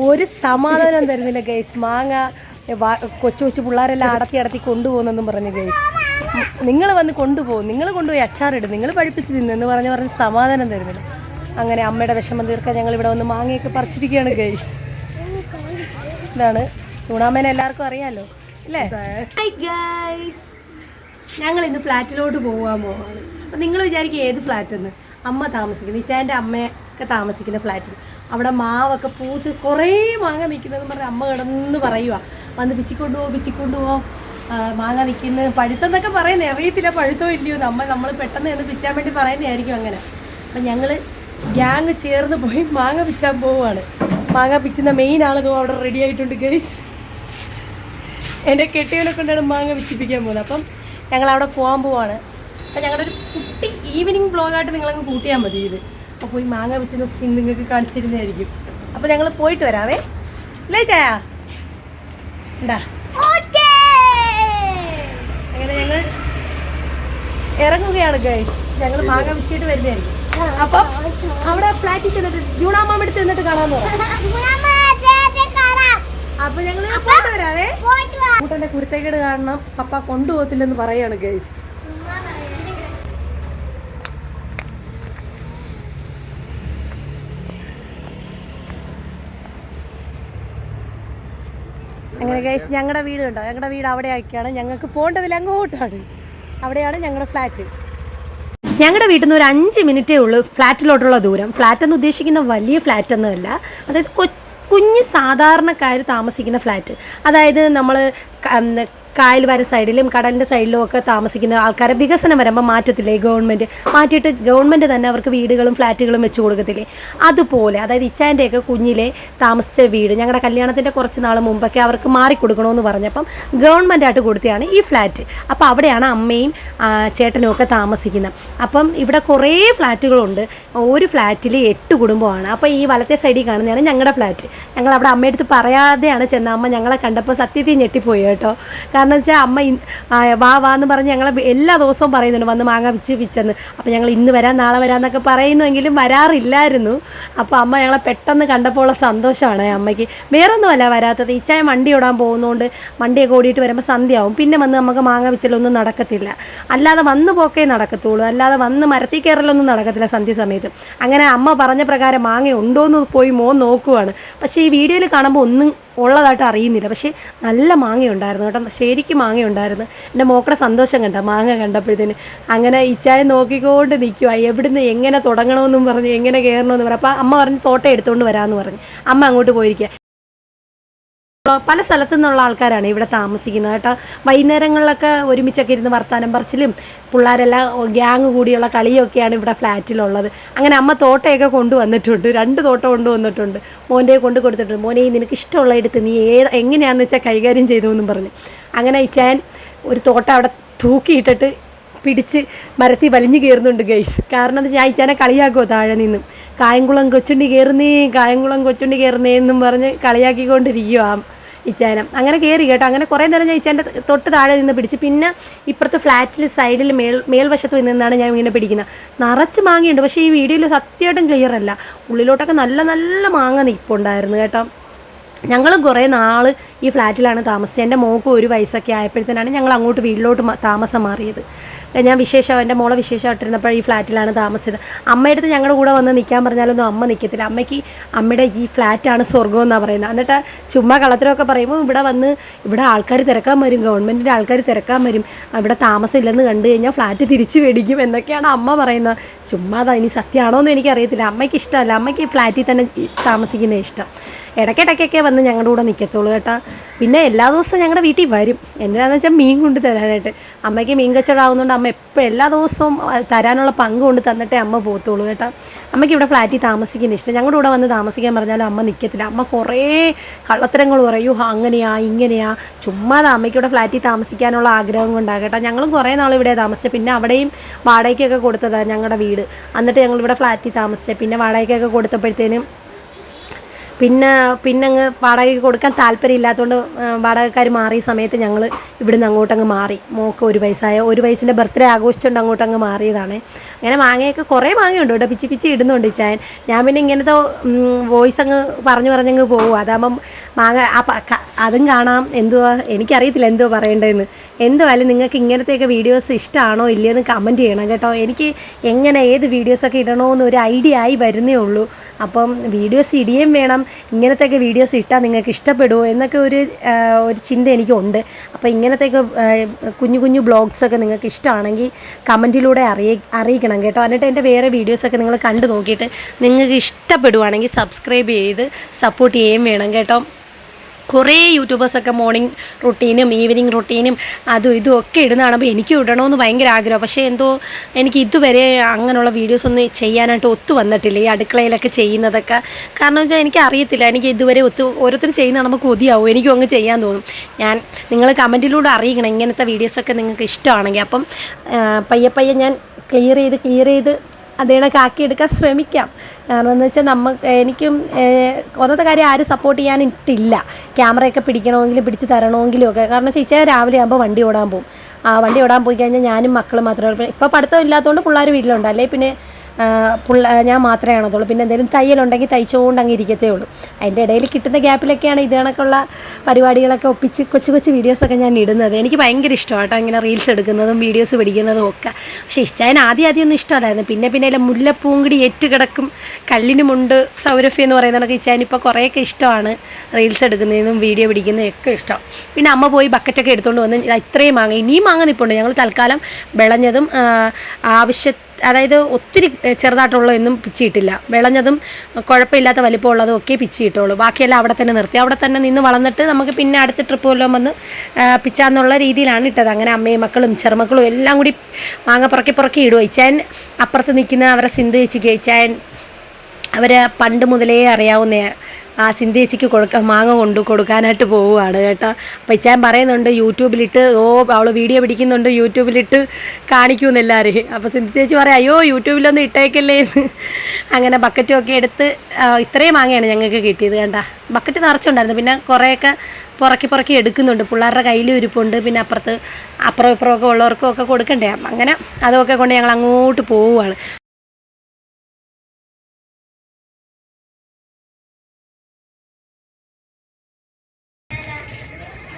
ഒരു സമാധാനം തരുന്നില്ല ഗൈസ്. മാങ്ങ കൊച്ചു കൊച്ചു പിള്ളേരെല്ലാം അടത്തി കൊണ്ടുപോകുന്നെന്നും പറഞ്ഞു ഗൈസ്. നിങ്ങൾ വന്ന് കൊണ്ടുപോകും, നിങ്ങൾ കൊണ്ടുപോയി അച്ചാറിടും, നിങ്ങൾ പഠിപ്പിച്ച് തിന്നെന്ന് പറഞ്ഞ് സമാധാനം തരുന്നില്ല. അങ്ങനെ അമ്മയുടെ വിഷമം തീർക്കാൻ ഞങ്ങൾ ഇവിടെ വന്ന് മാങ്ങയൊക്കെ പറിച്ചിരിക്കുകയാണ് ഗൈസ്. ഇതാണ് ചൂടാമേനെ എല്ലാവർക്കും അറിയാമല്ലോ അല്ലേ? ഹായ് ഗൈസ്, ഞങ്ങൾ ഇന്ന് ഫ്ലാറ്റിലോട്ട് പോകാൻ പോവാണ്. അപ്പം നിങ്ങൾ വിചാരിക്കും ഏത് ഫ്ലാറ്റെന്ന്? അമ്മ താമസിക്കുന്നത്, ഇച്ചാൻ്റെ അമ്മയൊക്കെ താമസിക്കുന്ന ഫ്ലാറ്റിൽ. അവിടെ മാവൊക്കെ പൂത്ത് കുറേ മാങ്ങ നിൽക്കുന്നതെന്ന് പറഞ്ഞാൽ അമ്മ കിടന്ന് പറയുക, വന്ന് പിച്ചിക്കൊണ്ടുപോ മാങ്ങ നിൽക്കുന്നത്, പഴുത്തെന്നൊക്കെ പറയുന്നത് അറിയത്തില്ല പഴുത്തോ ഇല്ലയോ. നമ്മൾ പെട്ടെന്ന് ഒന്ന് പിച്ചാൻ വേണ്ടി പറയുന്നതായിരിക്കും അങ്ങനെ. അപ്പം ഞങ്ങൾ ഗ്യാങ് ചേർന്ന് പോയി മാങ്ങ പിച്ചാൻ പോവുകയാണ്. മാങ്ങ പിച്ചുന്ന മെയിൻ ആളതോ അവിടെ റെഡി ആയിട്ടുണ്ട് ഗൈസ്. എൻ്റെ കെട്ടിയവനെ കൊണ്ടാണ് മാങ്ങ പിച്ചിപ്പിക്കാൻ പോകുന്നത്. അപ്പം ഞങ്ങൾ അവിടെ പോകാൻ പോവാണ്. അപ്പം ഞങ്ങളുടെ ഒരു കുട്ടി ഈവനിങ് വ്ളോഗായിട്ട് നിങ്ങളങ്ങ് കൂട്ടിയാൽ മതി ഇത്. അപ്പോൾ പോയി മാങ്ങ വെച്ചുന്ന സീൻ നിങ്ങൾക്ക് കാണിച്ചിരുന്നതായിരിക്കും. അപ്പോൾ ഞങ്ങൾ പോയിട്ട് വരാവേ. അല്ലേ ചായ ഉണ്ടാ? അങ്ങനെ ഞങ്ങൾ ഇറങ്ങുകയാണ് ഗൈസ്. ഞങ്ങൾ മാങ്ങ വെച്ചിട്ട് വരുന്നതായിരിക്കും. അപ്പം അവിടെ ഫ്ലാറ്റിൽ ചെന്നിട്ട് ജൂണാമ്മ എടുത്ത് നിന്നിട്ട് കാണാമെന്ന് പറയാം. അപ്പൊ ഞങ്ങൾ പോയിട്ട് വരാവേ. കൂട്ടന്റെ കുരുത്തേക്കേട് കാണണം, പപ്പ കൊണ്ടുപോകത്തില്ലെന്ന് പറയാണ് ഗൈസ്. അങ്ങനെ ഗൈസ് ഞങ്ങളുടെ വീട് കണ്ടോ? ഞങ്ങളുടെ വീട് അവിടെ ആക്കിയാണ്. ഞങ്ങൾക്ക് പോകേണ്ടതില്ല, അങ്ങോട്ടാണ്. അവിടെയാണ് ഞങ്ങളുടെ ഫ്ലാറ്റ്. ഞങ്ങളുടെ വീട്ടിൽ നിന്ന് ഒരു 5 മിനിറ്റേ ഉള്ളൂ ഫ്ലാറ്റിലോട്ടുള്ള ദൂരം. ഫ്ലാറ്റ് എന്ന് ഉദ്ദേശിക്കുന്ന വലിയ ഫ്ലാറ്റ് ഒന്നുമല്ല, അതായത് കുഞ്ഞ് സാധാരണക്കാർ താമസിക്കുന്ന ഫ്ലാറ്റ്. അതായത് നമ്മൾ കായൽ വര സൈഡിലും കടലിൻ്റെ സൈഡിലും ഒക്കെ താമസിക്കുന്ന ആൾക്കാരെ വികസനം വരുമ്പോൾ മാറ്റത്തില്ലേ ഗവൺമെൻറ്? മാറ്റിയിട്ട് ഗവൺമെൻറ് തന്നെ അവർക്ക് വീടുകളും ഫ്ലാറ്റുകളും വെച്ച് കൊടുക്കത്തില്ലേ? അതുപോലെ, അതായത് ഇച്ചാൻ്റെയൊക്കെ കുഞ്ഞിലെ താമസിച്ച വീട് ഞങ്ങളുടെ കല്യാണത്തിൻ്റെ കുറച്ച് നാൾ മുമ്പൊക്കെ അവർക്ക് മാറിക്കൊടുക്കണമെന്ന് പറഞ്ഞപ്പം ഗവൺമെൻറ്റായിട്ട് കൊടുത്തതാണ് ഈ ഫ്ലാറ്റ്. അപ്പോൾ അവിടെയാണ് അമ്മയും ചേട്ടനും ഒക്കെ താമസിക്കുന്നത്. അപ്പം ഇവിടെ കുറേ ഫ്ലാറ്റുകളുണ്ട്. ഒരു ഫ്ലാറ്റിൽ 8 കുടുംബമാണ്. അപ്പോൾ ഈ വലത്തെ സൈഡിൽ കാണുന്നതാണ് ഞങ്ങളുടെ ഫ്ലാറ്റ്. ഞങ്ങൾ അവിടെ അമ്മയടുത്ത് പറയാതെയാണ് ചെന്ന. അമ്മ ഞങ്ങളെ കണ്ടപ്പോൾ സത്യത്തിൽ ഞെട്ടിപ്പോയി കേട്ടോ. കാരണം വെച്ചാൽ അമ്മ വാന്ന് പറഞ്ഞ് ഞങ്ങൾ എല്ലാ ദിവസവും പറയുന്നുണ്ട് വന്ന് മാങ്ങ പിച്ചെന്ന്. അപ്പോൾ ഞങ്ങൾ ഇന്ന് വരാം നാളെ വരാമെന്നൊക്കെ പറയുന്നുവെങ്കിലും വരാറില്ലായിരുന്നു. അപ്പോൾ അമ്മ ഞങ്ങളെ പെട്ടെന്ന് കണ്ടപ്പോൾ ഉള്ള സന്തോഷമാണ് അമ്മയ്ക്ക്. വേറൊന്നുമല്ല വരാത്തത്, ഇച്ചായ വണ്ടി ഓടാൻ പോകുന്നതുകൊണ്ട് വണ്ടിയൊക്കെ ഓടിയിട്ട് വരുമ്പോൾ സന്ധ്യയാവും. പിന്നെ വന്ന് നമുക്ക് മാങ്ങ പിച്ചലൊന്നും നടക്കത്തില്ല. അല്ലാതെ വന്ന് പോക്കേ നടക്കത്തുള്ളൂ, അല്ലാതെ വന്ന് മരത്തിൽ കയറലൊന്നും നടക്കത്തില്ല സന്ധ്യ സമയത്ത്. അങ്ങനെ അമ്മ പറഞ്ഞ പ്രകാരം മാങ്ങ ഉണ്ടോയെന്ന് പോയി മോൻ നോക്കുവാണ്. പക്ഷേ ഈ വീഡിയോയിൽ കാണുമ്പോൾ ഒന്നും ഉള്ളതായിട്ട് അറിയുന്നില്ല. പക്ഷേ നല്ല മാങ്ങയുണ്ടായിരുന്നു കേട്ടോ, ശരിക്കും മാങ്ങയുണ്ടായിരുന്നു. എൻ്റെ മോക്കടെ സന്തോഷം കണ്ട മാങ്ങ കണ്ടപ്പോഴത്തേന്. അങ്ങനെ ഇച്ചായ നോക്കിക്കൊണ്ട് നിൽക്കുക, എവിടുന്ന് എങ്ങനെ തുടങ്ങണമെന്നും പറഞ്ഞ് എങ്ങനെ കയറണമെന്ന് പറഞ്ഞു. അപ്പോൾ അമ്മ പറഞ്ഞ് തോട്ടം എടുത്തുകൊണ്ട് വരാമെന്ന് പറഞ്ഞ് അമ്മ അങ്ങോട്ട് പോയിരിക്കുക. പല സ്ഥലത്തു നിന്നുള്ള ആൾക്കാരാണ് ഇവിടെ താമസിക്കുന്നത് കേട്ടോ. വൈകുന്നേരങ്ങളിലൊക്കെ ഒരുമിച്ചൊക്കെ ഇരുന്ന് വർത്താനം പറച്ചിലും പിള്ളേരെല്ലാം ഗ്യാങ് കൂടിയുള്ള കളിയൊക്കെയാണ് ഇവിടെ ഫ്ലാറ്റിലുള്ളത്. അങ്ങനെ അമ്മ തോട്ടയൊക്കെ കൊണ്ടുവന്നിട്ടുണ്ട്, 2 തോട്ടം കൊണ്ടുവന്നിട്ടുണ്ട്. മോൻ്റെ കൊണ്ട് കൊടുത്തിട്ടുണ്ട്. മോനെ നിനക്ക് ഇഷ്ടമുള്ള എടുത്ത് നീ എങ്ങനെയാണെന്ന് വെച്ചാൽ കൈകാര്യം ചെയ്തു എന്നും പറഞ്ഞ്. അങ്ങനെ ഇച്ചാൻ ഒരു തോട്ടം അവിടെ തൂക്കിയിട്ടിട്ട് പിടിച്ച് മരത്തിൽ വലിഞ്ഞു കയറുന്നുണ്ട് ഗൈസ്. കാരണം എന്താ, ഞാൻ ഇച്ചാനെ കളിയാക്കുമോ താഴെ നിന്ന്, കായംകുളം കൊച്ചുണ്ടി കയറുന്നേ എന്നും പറഞ്ഞ് കളിയാക്കിക്കൊണ്ടിരിക്കുക ഇച്ചാനം. അങ്ങനെ കയറി കേട്ടോ. അങ്ങനെ കുറേ നേരം ഞാൻ ഇച്ചാൻ്റെ തൊട്ട് താഴെ നിന്ന് പിടിച്ച്, പിന്നെ ഇപ്പുറത്തെ ഫ്ലാറ്റിൽ സൈഡിൽ മേൽവശത്ത് നിന്നാണ് ഞാൻ ഇങ്ങനെ പിടിക്കുന്നത്. നിറച്ച് മാങ്ങയുണ്ട്. പക്ഷേ ഈ വീഡിയോയിൽ സത്യമായിട്ടും ക്ലിയർ അല്ല. ഉള്ളിലോട്ടൊക്കെ നല്ല നല്ല മാങ്ങ നിൽപ്പുണ്ടായിരുന്നു കേട്ടോ. ഞങ്ങളും കുറേ നാൾ ഈ ഫ്ലാറ്റിലാണ് താമസിച്ചത്. എൻ്റെ മോൾക്ക് 1 വയസ്സൊക്കെ ആയപ്പോഴത്തേനാണ് ഞങ്ങൾ അങ്ങോട്ട് വീട്ടിലോട്ട് താമസം മാറിയത്. ഞാൻ എൻ്റെ മോളെ വിശേഷമായിട്ടിരുന്നപ്പോൾ ഈ ഫ്ലാറ്റിലാണ് താമസിച്ചത്. അമ്മയടുത്ത് ഞങ്ങളുടെ കൂടെ വന്ന് നിൽക്കാൻ പറഞ്ഞാലൊന്നും അമ്മ നിൽക്കത്തില്ല. അമ്മയുടെ ഈ ഫ്ലാറ്റാണ് സ്വർഗ്ഗം എന്നാണ് പറയുന്നത്. എന്നിട്ട് ചുമ്മാ കളത്തിലൊക്കെ പറയുമ്പോൾ ഇവിടെ ആൾക്കാർ തിരക്കാൻ വരും, ഗവൺമെൻറ്റിൻ്റെ ആൾക്കാർ തിരക്കാൻ വരും, ഇവിടെ താമസം ഇല്ലെന്ന് കണ്ടു കഴിഞ്ഞാൽ ഫ്ലാറ്റ് തിരിച്ചു മേടിക്കും എന്നൊക്കെയാണ് അമ്മ പറയുന്നത്. ചുമ്മാ ഇനി സത്യമാണോ എന്ന് എനിക്കറിയത്തില്ല. അമ്മയ്ക്ക് ഇഷ്ടമല്ല, അമ്മയ്ക്ക് ഈ ഫ്ലാറ്റിൽ തന്നെ താമസിക്കുന്നത് ഇഷ്ടം. ഇടയ്ക്കിടയ്ക്കൊക്കെ വന്ന് ഞങ്ങളുടെ കൂടെ നിൽക്കത്തുള്ളൂ കേട്ടോ. പിന്നെ എല്ലാ ദിവസവും ഞങ്ങളുടെ വീട്ടിൽ വരും. എന്തിനാണെന്ന് വെച്ചാൽ മീൻ കൊണ്ട് തരാനായിട്ട്. അമ്മയ്ക്ക് മീൻ കച്ചവടമാകുന്നതുകൊണ്ട് അമ്മ എപ്പോഴും എല്ലാ ദിവസവും തരാനുള്ള പങ്ക് കൊണ്ട് തന്നിട്ടേ അമ്മ പോകത്തുള്ളൂ കേട്ടോ. അമ്മയ്ക്ക് ഇവിടെ ഫ്ലാറ്റിൽ താമസിക്കുന്ന ഇഷ്ടം. ഞങ്ങളുടെ കൂടെ വന്ന് താമസിക്കാൻ പറഞ്ഞാലും അമ്മ നിൽക്കത്തില്ല. അമ്മ കുറേ കള്ളത്തരങ്ങൾ പറയും, അങ്ങനെയാ ഇങ്ങനെയാ. ചുമ്മാതെ അമ്മയ്ക്ക് ഇവിടെ ഫ്ലാറ്റിൽ താമസിക്കാനുള്ള ആഗ്രഹം കൊണ്ടാകട്ടെ. ഞങ്ങളും കുറേ നാൾ ഇവിടെ താമസിച്ചത്. പിന്നെ അവിടെയും വാടകയ്ക്കൊക്കെ കൊടുത്തതാണ് ഞങ്ങളുടെ വീട്. എന്നിട്ട് ഞങ്ങളിവിടെ ഫ്ലാറ്റിൽ താമസിച്ചത്. പിന്നെ വാടകയ്ക്കൊക്കെ കൊടുത്തപ്പോഴത്തേനും പിന്നെ അങ്ങ് വാടകയ്ക്ക് കൊടുക്കാൻ താല്പര്യമില്ലാത്തതുകൊണ്ട് വാടകക്കാർ മാറിയ സമയത്ത് ഞങ്ങൾ ഇവിടുന്ന് അങ്ങോട്ടങ്ങ് മാറി. മോൾക്ക് 1 വയസ്സായ 1 വയസ്സിൻ്റെ ബർത്ത്ഡേ ആഘോഷിച്ചുകൊണ്ട് അങ്ങോട്ടങ്ങ് മാറിയതാണ്. അങ്ങനെ മാങ്ങയൊക്കെ കുറേ മാങ്ങയുണ്ട് കേട്ടോ, പിച്ചി പിച്ചി ഇടുന്നുണ്ട് ചായൻ. ഞാൻ പിന്നെ ഇങ്ങനത്തെ വോയിസ് അങ്ങ് പറഞ്ഞങ്ങ് പോകും. അതാകുമ്പം മാങ്ങ അതും കാണാം. എന്തുവാ എനിക്കറിയത്തില്ല എന്തുവാ പറയേണ്ടതെന്ന്. എന്തുവായാലും നിങ്ങൾക്ക് ഇങ്ങനത്തെയൊക്കെ വീഡിയോസ് ഇഷ്ടമാണോ ഇല്ലയെന്ന് കമൻറ്റ് ചെയ്യണം കേട്ടോ. എനിക്ക് എങ്ങനെ ഏത് വീഡിയോസൊക്കെ ഇടണമെന്ന് ഒരു ഐഡിയ ആയി വരുന്നേ ഉള്ളൂ. അപ്പം വീഡിയോസ് ഇടുകയും വേണം, ഇങ്ങനത്തെയൊക്കെ വീഡിയോസ് ഇട്ടാൽ നിങ്ങൾക്ക് ഇഷ്ടപ്പെടുമോ എന്നൊക്കെ ഒരു ചിന്ത എനിക്കുണ്ട്. അപ്പോൾ ഇങ്ങനത്തെയൊക്കെ കുഞ്ഞു കുഞ്ഞു ബ്ലോഗ്സൊക്കെ നിങ്ങൾക്ക് ഇഷ്ടമാണെങ്കിൽ കമൻറ്റിലൂടെ അറിയിക്കണം കേട്ടോ. എന്നിട്ട് എൻ്റെ വേറെ വീഡിയോസൊക്കെ നിങ്ങൾ കണ്ടു നോക്കിയിട്ട് നിങ്ങൾക്ക് ഇഷ്ടപ്പെടുവാണെങ്കിൽ സബ്സ്ക്രൈബ് ചെയ്ത് സപ്പോർട്ട് ചെയ്യുകയും വേണം കേട്ടോ. കുറേ യൂട്യൂബേഴ്സൊക്കെ മോർണിംഗ് റുട്ടീനും ഈവനിങ് റുട്ടീനും അതും ഇതും ഒക്കെ ഇടുന്ന കാണുമ്പോൾ എനിക്ക് ഇടണമെന്ന് ഭയങ്കര ആഗ്രഹം. പക്ഷേ എന്തോ എനിക്ക് ഇതുവരെ അങ്ങനെയുള്ള വീഡിയോസൊന്നും ചെയ്യാനായിട്ട് ഒത്തു വന്നിട്ടില്ല, ഈ അടുക്കളയിലൊക്കെ ചെയ്യുന്നതൊക്കെ. കാരണം വെച്ചാൽ എനിക്ക് അറിയത്തില്ല, എനിക്ക് ഇതുവരെ ഓരോരുത്തർ ചെയ്യുന്ന കാണുമ്പോൾ കൊതിയാവും, എനിക്കും അങ്ങ് ചെയ്യാൻ തോന്നും. നിങ്ങൾ കമൻറ്റിലൂടെ അറിയിക്കണം ഇങ്ങനത്തെ വീഡിയോസൊക്കെ നിങ്ങൾക്ക് ഇഷ്ടമാണെങ്കിൽ. അപ്പം പയ്യെ ഞാൻ ക്ലിയർ ചെയ്ത് അതേണൊക്കെ ആക്കിയെടുക്കാൻ ശ്രമിക്കാം. കാരണം എന്ന് വെച്ചാൽ എനിക്കും ഒന്നത്തെ കാര്യം ആരും സപ്പോർട്ട് ചെയ്യാനിട്ടില്ല, ക്യാമറയൊക്കെ പിടിക്കണമെങ്കിലും പിടിച്ച് തരണമെങ്കിലും ഒക്കെ. കാരണം ചേച്ചിയാൽ രാവിലെ ആകുമ്പോൾ വണ്ടി ഓടാൻ പോകും. വണ്ടി ഓടാൻ പോയി കഴിഞ്ഞാൽ ഞാനും മക്കളും മാത്രമേ. ഇപ്പോൾ പഠിത്തം ഇല്ലാത്തതുകൊണ്ട് പിള്ളേർ വീട്ടിലുണ്ട്, അല്ലെങ്കിൽ പിന്നെ ഞാൻ മാത്രമേ കാണത്തുള്ളൂ. പിന്നെ എന്തെങ്കിലും തയ്യലുണ്ടെങ്കിൽ തയ്ച്ചുകൊണ്ട് അങ്ങ് ഇരിക്കത്തേ ഉള്ളൂ. അതിൻ്റെ ഇടയിൽ കിട്ടുന്ന ഗ്യാപ്പിലൊക്കെയാണ് ഇത് കണക്കുള്ള പരിപാടികളൊക്കെ ഒപ്പിച്ച് കൊച്ചു വീഡിയോസൊക്കെ ഞാൻ ഇടുന്നത്. എനിക്ക് ഭയങ്കര ഇഷ്ടമാണ് കേട്ടോ ഇങ്ങനെ റീൽസ് എടുക്കുന്നതും വീഡിയോസ് പിടിക്കുന്നതും ഒക്കെ. പക്ഷേ ഇഷ്ടം ആദ്യമൊന്നും ഇഷ്ടമല്ലായിരുന്നു. പിന്നെ മുല്ലപ്പൂങ്കുടി ഏറ്റുകിടക്കും കല്ലിനുമുണ്ട് സൗരഭ്യം എന്ന് പറയുന്നതൊക്കെ ഇച്ചാനിപ്പോൾ കുറേയൊക്കെ ഇഷ്ടമാണ്. റീൽസ് എടുക്കുന്നതും വീഡിയോ പിടിക്കുന്നതും ഒക്കെ ഇഷ്ടം. പിന്നെ അമ്മ പോയി ബക്കറ്റൊക്കെ എടുത്തുകൊണ്ട് വന്ന് ഇത്രയും മാങ്ങ, ഇനിയും മാങ്ങ നിൽപ്പുണ്ട്. ഞങ്ങൾ തൽക്കാലം വിളഞ്ഞതും അതായത് ഒത്തിരി ചെറുതായിട്ടുള്ളതൊന്നും പിച്ചിയിട്ടില്ല. വിളഞ്ഞതും കുഴപ്പമില്ലാത്ത വലിപ്പമുള്ളതും ഒക്കെ പിച്ചിയിട്ടുള്ളൂ. ബാക്കിയെല്ലാം അവിടെ തന്നെ നിർത്തി, അവിടെ തന്നെ നിന്ന് വളർന്നിട്ട് നമുക്ക് പിന്നെ അടുത്ത ട്രിപ്പ് വല്ലതും വന്ന് പിച്ചാന്നുള്ള രീതിയിലാണ് ഇട്ടത്. അങ്ങനെ അമ്മയും മക്കളും ചെറുമക്കളും എല്ലാം കൂടി മാങ്ങ പുറക്കി ഇടുക. ഇച്ചാൻ അപ്പുറത്ത് നിൽക്കുന്ന അവരെ സിന്ധു ചേച്ചിക്ക്, ഇച്ചാൻ അവരെ പണ്ട് മുതലേ അറിയാവുന്ന സിന്ധു ചേച്ചിക്ക് മാങ്ങ കൊടുക്കാനായിട്ട് പോവുകയാണ് കേട്ടോ. അപ്പോൾ ഇച്ചാൻ പറയുന്നുണ്ട് യൂട്യൂബിലിട്ട് അവൾ വീഡിയോ പിടിക്കുന്നുണ്ട്, യൂട്യൂബിലിട്ട് കാണിക്കുമെന്ന് എല്ലാവരും. അപ്പോൾ സിന്ധു ചേച്ചി പറയാം, അയ്യോ യൂട്യൂബിലൊന്നും ഇട്ടേക്കല്ലേ എന്ന്. അങ്ങനെ ബക്കറ്റും ഒക്കെ എടുത്ത് ഇത്രയും മാങ്ങയാണ് ഞങ്ങൾക്ക് കിട്ടിയത് കേട്ടോ. ബക്കറ്റ് നിറച്ചുണ്ടായിരുന്നു. പിന്നെ കുറേയൊക്കെ പുറക്കി എടുക്കുന്നുണ്ട്, പിള്ളേരുടെ കയ്യിൽ ഇരിപ്പുണ്ട്. പിന്നെ അപ്പുറം ഇപ്പുറമൊക്കെ ഉള്ളവർക്കും ഒക്കെ കൊടുക്കണ്ടേ. അങ്ങനെ അതൊക്കെ കൊണ്ട് ഞങ്ങൾ അങ്ങോട്ട് പോവുകയാണ്.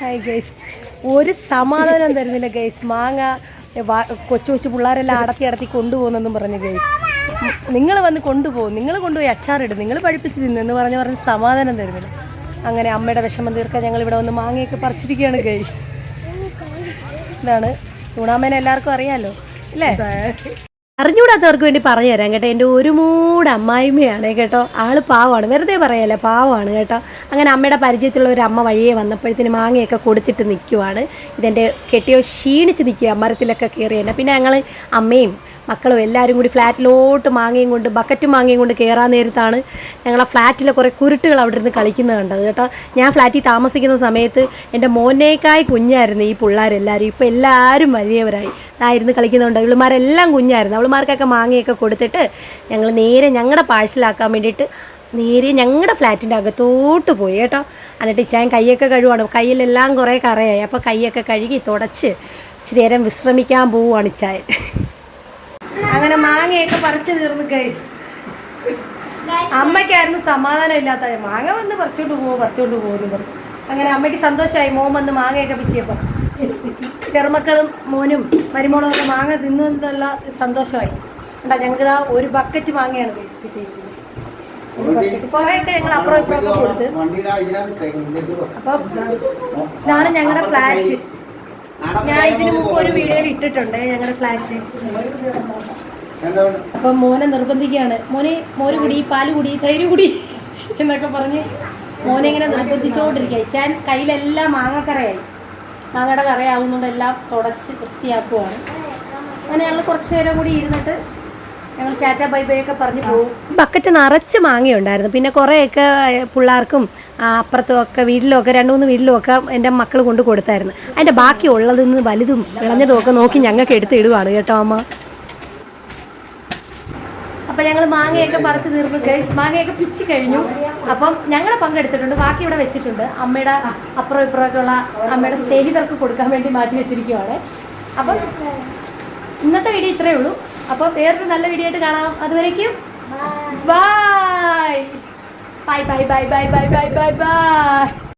ഹായ് ഗൈസ്, ഒരു സമാധാനം തരുന്നില്ല ഗൈസ്. മാങ്ങ കൊച്ചു പിള്ളേരെല്ലാം അടത്തി കൊണ്ടുപോകുന്നെന്നും പറഞ്ഞു ഗൈസ്. നിങ്ങൾ വന്ന് കൊണ്ടുപോകും, നിങ്ങൾ കൊണ്ടുപോയി അച്ചാറിടും, നിങ്ങൾ പഠിപ്പിച്ച് തിന്നെന്ന് പറഞ്ഞ് സമാധാനം തരുന്നില്ല. അങ്ങനെ അമ്മയുടെ വിഷമം തീർക്കാൻ ഞങ്ങൾ ഇവിടെ വന്ന് മാങ്ങയൊക്കെ പറിച്ചിരിക്കുകയാണ് ഗൈസ്. ഇതാണ് ചൂണാമ്മേനെ എല്ലാവർക്കും അറിയാമല്ലോ അല്ലേ? അറിഞ്ഞുകൂടാത്തവർക്ക് വേണ്ടി പറഞ്ഞു തരാം കേട്ടോ. എൻ്റെ ഒരു മൂട് അമ്മായിമ്മയാണ് കേട്ടോ. ആള് പാവമാണ്, വെറുതെ പറയല്ല, പാവമാണ് കേട്ടോ. അങ്ങനെ അമ്മയുടെ പരിചയത്തിലുള്ള ഒരു അമ്മ വഴിയെ വന്നപ്പോഴത്തേന് മാങ്ങയൊക്കെ കൊടുത്തിട്ട് നിൽക്കുവാണ്. ഇതെൻ്റെ കെട്ടിയോ ക്ഷീണിച്ച് നിൽക്കുക മരത്തിലൊക്കെ കയറി തന്നെ. പിന്നെ ഞങ്ങൾ അമ്മയും മക്കളും എല്ലാവരും കൂടി ഫ്ലാറ്റിലോട്ട് ബക്കറ്റും മാങ്ങയും കൊണ്ട് കയറാൻ നേരത്താണ് ഞങ്ങളെ ഫ്ലാറ്റിലെ കുറേ കുരുട്ടുകൾ അവിടെ ഇരുന്ന് കളിക്കുന്നത് കണ്ടത് കേട്ടോ. ഞാൻ ഫ്ലാറ്റിൽ താമസിക്കുന്ന സമയത്ത് എൻ്റെ മോനേക്കായി കുഞ്ഞായിരുന്നു ഈ പിള്ളേരെല്ലാവരും. ഇപ്പോൾ എല്ലാവരും വലിയവരായി ആയിരുന്നു കളിക്കുന്നുണ്ട്. ഇവളുമാരെല്ലാം കുഞ്ഞായിരുന്നു. അവളുമാർക്കൊക്കെ മാങ്ങയൊക്കെ കൊടുത്തിട്ട് ഞങ്ങൾ നേരെ ഞങ്ങളുടെ പാഴ്സലാക്കാൻ വേണ്ടിയിട്ട് നേരെ ഞങ്ങളുടെ ഫ്ലാറ്റിൻ്റെ അകത്തോട്ട് പോയി കേട്ടോ. എന്നിട്ട് ഇച്ചായൻ കൈയൊക്കെ കഴുകുവാണ്. കയ്യിലെല്ലാം കുറേ കറയായി. അപ്പോൾ കൈയൊക്കെ കഴുകി തുടച്ച് ഇച്ചിരി നേരം വിശ്രമിക്കാൻ പോവുകയാണ് ഇച്ചായൻ. അങ്ങനെ മാങ്ങയൊക്കെ പറിച്ചു തീർന്നു ഗൈസ്. അമ്മയ്ക്കായിരുന്നു സമാധാനം ഇല്ലാത്ത, മാങ്ങ വന്ന് പറിച്ചോണ്ട് പോകുമെന്ന് പറഞ്ഞു. അങ്ങനെ അമ്മയ്ക്ക് സന്തോഷമായി, മോൻ വന്ന് മാങ്ങയൊക്കെ പിച്ചിയപ്പോൾ. ചെറുമക്കളും മോനും മരുമോളും ഒക്കെ മാങ്ങ തിന്നു എന്നുള്ള സന്തോഷമായി. എന്താ ഞങ്ങൾക്ക് ഒരു ബക്കറ്റ് മാങ്ങയാണ് ഗൈസ് കിട്ടിയിരിക്കുന്നത്. കുറേയൊക്കെ ഞങ്ങൾ അപ്പുറം ഇപ്പുറമൊക്കെ കൊടുത്ത്. അപ്പം ഇതാണ് ഞങ്ങളുടെ ഫ്ലാറ്റ്. ഞാൻ ഇതിനു മുമ്പ് ഒരു വീഡിയോയിൽ ഇട്ടിട്ടുണ്ട് ഞങ്ങളുടെ ഫ്ലാറ്റ്. അപ്പം മോനെ നിർബന്ധിക്കുകയാണ്, മോര് കുടി, പാല് കുടി, തൈര് കുടി എന്നൊക്കെ പറഞ്ഞ് മോനെ ഇങ്ങനെ നിർബന്ധിച്ചുകൊണ്ടിരിക്കുക. ഇച്ചാൻ കയ്യിലെല്ലാം മാങ്ങയുടെ കറയാവുന്നതുകൊണ്ട് എല്ലാം തുടച്ച് വൃത്തിയാക്കുവാണ്. അങ്ങനെ ഞങ്ങൾ കുറച്ച് നേരം കൂടി ഇരുന്നിട്ട് ഞങ്ങൾ ടാറ്റ ബൈ ബൈ ഒക്കെ പറഞ്ഞ് പോകും. ബക്കറ്റ് നിറച്ച് മാങ്ങയുണ്ടായിരുന്നു. പിന്നെ കുറേയൊക്കെ പിള്ളേർക്കും അപ്പുറത്തുമൊക്കെ വീട്ടിലുമൊക്കെ 2-3 വീട്ടിലുമൊക്കെ എൻ്റെ മക്കൾ കൊണ്ട് കൊടുത്തായിരുന്നു. അതിൻ്റെ ബാക്കി ഉള്ളതിൽ നിന്ന് വലുതും വിളഞ്ഞതും ഒക്കെ നോക്കി ഞങ്ങൾക്ക് എടുത്തിടുവാണ് കേട്ടോ അമ്മ. അപ്പം ഞങ്ങൾ മാങ്ങയൊക്കെ പറിച്ച് തീർന്നു ഗൈസ്, മാങ്ങയൊക്കെ പിച്ചി കഴിഞ്ഞു. അപ്പം ഞങ്ങൾ പങ്കെടുത്തിട്ടുണ്ട്, ബാക്കി ഇവിടെ വെച്ചിട്ടുണ്ട്. അമ്മയുടെ അപ്പുറം ഇപ്പുറമൊക്കെ ഉള്ള അമ്മയുടെ സ്നേഹിതർക്ക് കൊടുക്കാൻ വേണ്ടി മാറ്റി വെച്ചിരിക്കുവാണ്. അപ്പം ഇന്നത്തെ വീഡിയോ ഇത്രയേ ഉള്ളൂ. അപ്പോൾ വേറൊരു നല്ല വീഡിയോ ആയിട്ട് കാണാം. അതുവരേക്കും bye bye bye bye bye bye bye bye bye.